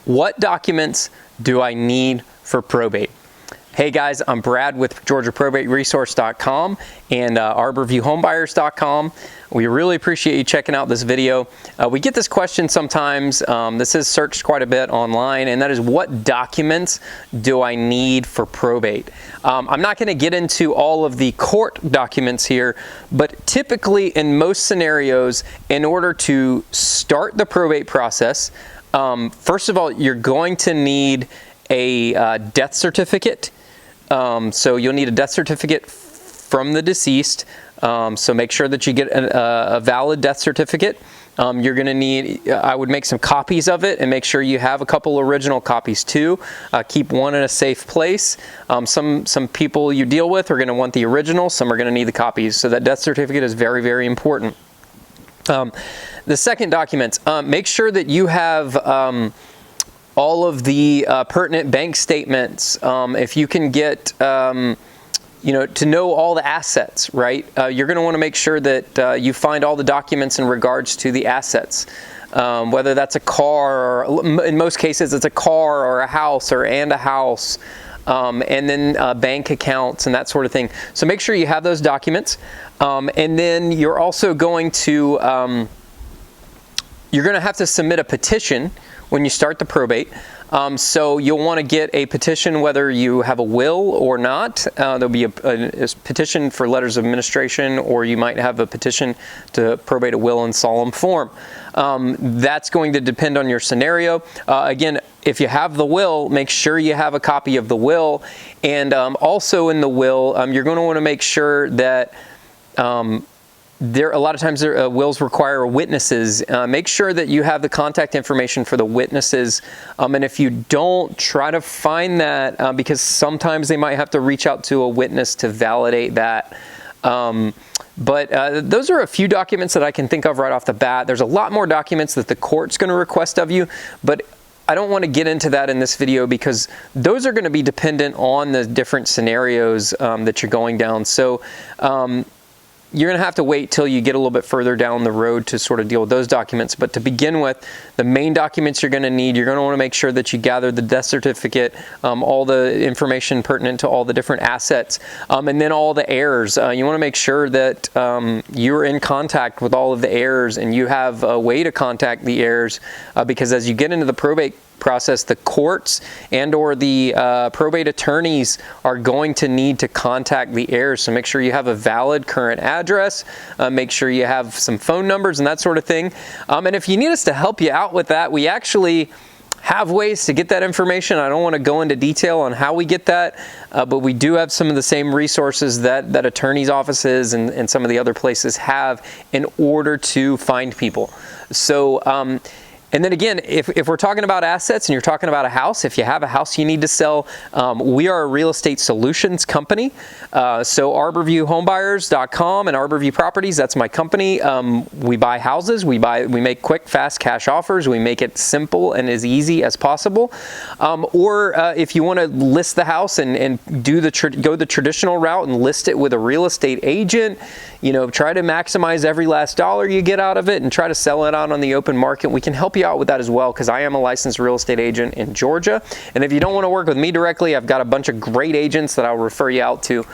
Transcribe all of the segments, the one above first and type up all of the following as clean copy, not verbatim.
What documents do I need for probate? Hey guys, I'm Brad with GeorgiaProbateResource.com and ArborViewHomebuyers.com. We really appreciate you checking out this video. We get this question sometimes. This is searched quite a bit online, and that is, what documents do I need for probate? I'm not going to get into all of the court documents here, but typically in most scenarios, in order to start the probate process, first of all, you're going to need a death certificate. So you'll need a death certificate from the deceased. So make sure that you get a valid death certificate. You're going to need, I would make some copies of it and make sure you have a couple original copies too. Keep one in a safe place. Some people you deal with are going to want the original. Some are going to need the copies. So that death certificate is very, very important. The second documents, make sure that you have all of the pertinent bank statements. If you can get, to know all the assets, right? You're going to want to make sure that you find all the documents in regards to the assets. Whether that's a car, or in most cases it's a car or a house and a house. And then bank accounts and that sort of thing. So make sure you have those documents. And then you're also going to, you're going to have to submit a petition when you start the probate. So you'll want to get a petition whether you have a will or not. There'll be a petition for letters of administration, or you might have a petition to probate a will in solemn form. That's going to depend on your scenario. Again, if you have the will, make sure you have a copy of the will. And also in the will, you're going to want to make sure that a lot of times wills require witnesses. Make sure that you have the contact information for the witnesses. And if you don't, try to find that because sometimes they might have to reach out to a witness to validate that. But those are a few documents that I can think of right off the bat. There's a lot more documents that the court's going to request of you, but I don't want to get into that in this video because those are going to be dependent on the different scenarios that you're going down. So you're going to have to wait till you get a little bit further down the road to sort of deal with those documents. But to begin with, the main documents you're going to need, you're going to want to make sure that you gather the death certificate, all the information pertinent to all the different assets, and then all the heirs. You want to make sure that you're in contact with all of the heirs and you have a way to contact the heirs because as you get into the probate process, the courts and or the probate attorneys are going to need to contact the heirs. So make sure you have a valid current address, make sure you have some phone numbers and that sort of thing. And if you need us to help you out with that, we actually have ways to get that information. I don't want to go into detail on how we get that, but we do have some of the same resources that attorneys' offices and some of the other places have in order to find people. So and then again, if we're talking about assets and you're talking about a house, if you have a house you need to sell, we are a real estate solutions company. So ArborViewHomebuyers.com and Arborview Properties, that's my company. We buy houses, we make quick, fast cash offers. We make it simple and as easy as possible. Or if you want to list the house and go the traditional route and list it with a real estate agent, try to maximize every last dollar you get out of it and try to sell it out on the open market. We can help you out with that as well because I am a licensed real estate agent in Georgia. And if you don't want to work with me directly, I've got a bunch of great agents that I'll refer you out to.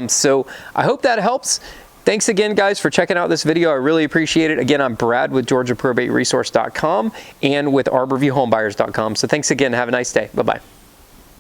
So I hope that helps. Thanks again, guys, for checking out this video. I really appreciate it. Again, I'm Brad with GeorgiaProbateResource.com and with ArborViewHomebuyers.com. So thanks again. Have a nice day. Bye-bye.